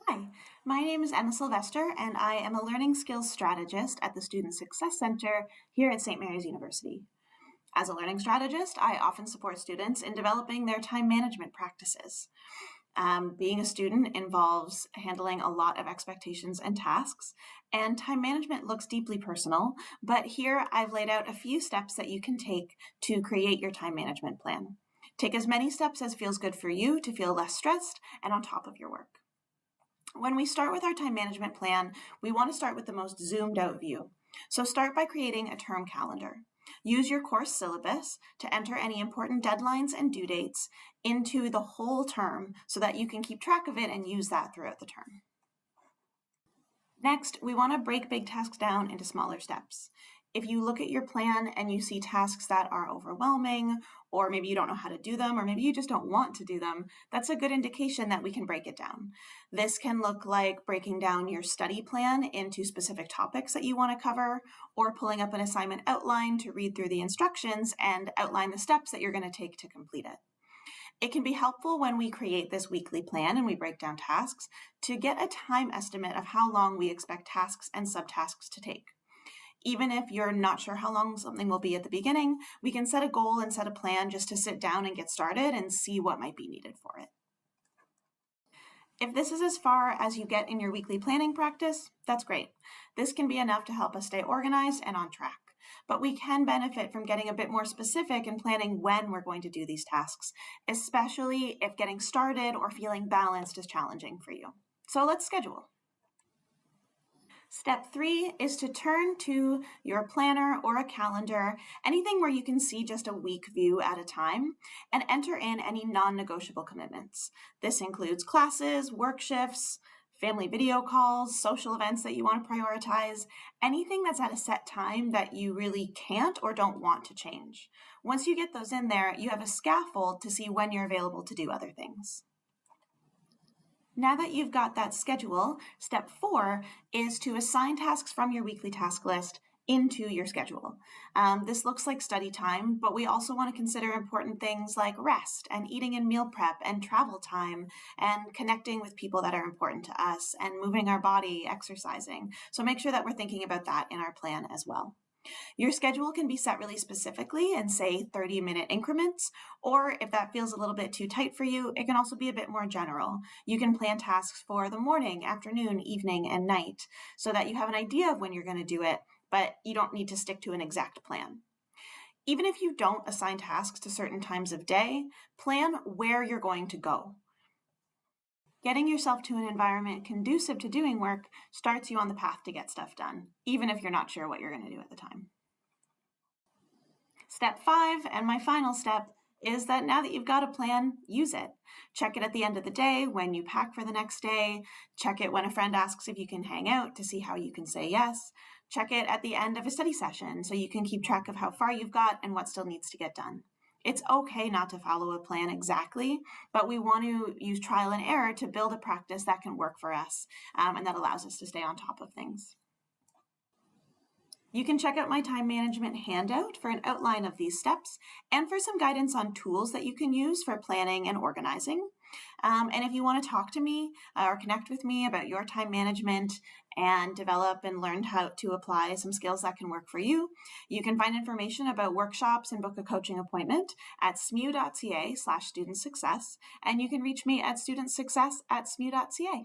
Hi, my name is Emma Sylvester, and I am a Learning Skills Strategist at the Student Success Center here at St. Mary's University. As a learning strategist, I often support students in developing their time management practices. Being a student involves handling a lot of expectations and tasks, and time management looks deeply personal, but here I've laid out a few steps that you can take to create your time management plan. Take as many steps as feels good for you to feel less stressed and on top of your work. When we start with our time management plan, we want to start with the most zoomed out view. So start by creating a term calendar. Use your course syllabus to enter any important deadlines and due dates into the whole term so that you can keep track of it and use that throughout the term. Next, we want to break big tasks down into smaller steps. If you look at your plan and you see tasks that are overwhelming, or maybe you don't know how to do them, or maybe you just don't want to do them, that's a good indication that we can break it down. This can look like breaking down your study plan into specific topics that you want to cover, or pulling up an assignment outline to read through the instructions and outline the steps that you're going to take to complete it. It can be helpful when we create this weekly plan and we break down tasks to get a time estimate of how long we expect tasks and subtasks to take. Even if you're not sure how long something will be at the beginning, we can set a goal and set a plan just to sit down and get started and see what might be needed for it. If this is as far as you get in your weekly planning practice, that's great. This can be enough to help us stay organized and on track. But we can benefit from getting a bit more specific and planning when we're going to do these tasks, especially if getting started or feeling balanced is challenging for you. So let's schedule. Step 3 is to turn to your planner or a calendar, anything where you can see just a week view at a time, and enter in any non-negotiable commitments. This includes classes, work shifts, family video calls, social events that you want to prioritize, anything that's at a set time that you really can't or don't want to change. Once you get those in there, you have a scaffold to see when you're available to do other things. Now that you've got that schedule, step 4 is to assign tasks from your weekly task list into your schedule. This looks like study time, but we also want to consider important things like rest and eating and meal prep and travel time and connecting with people that are important to us and moving our body, exercising. So make sure that we're thinking about that in our plan as well. Your schedule can be set really specifically in, say, 30-minute increments, or if that feels a little bit too tight for you, it can also be a bit more general. You can plan tasks for the morning, afternoon, evening, and night so that you have an idea of when you're going to do it, but you don't need to stick to an exact plan. Even if you don't assign tasks to certain times of day, plan where you're going to go. Getting yourself to an environment conducive to doing work starts you on the path to get stuff done, even if you're not sure what you're going to do at the time. Step 5, and my final step, is that now that you've got a plan, use it. Check it at the end of the day when you pack for the next day. Check it when a friend asks if you can hang out to see how you can say yes. Check it at the end of a study session so you can keep track of how far you've got and what still needs to get done. It's okay not to follow a plan exactly, but we want to use trial and error to build a practice that can work for us and that allows us to stay on top of things. You can check out my time management handout for an outline of these steps and for some guidance on tools that you can use for planning and organizing. And if you want to talk to me or connect with me about your time management and develop and learn how to apply some skills that can work for you, you can find information about workshops and book a coaching appointment at smu.ca/studentsuccess, and you can reach me at studentsuccess@smu.ca.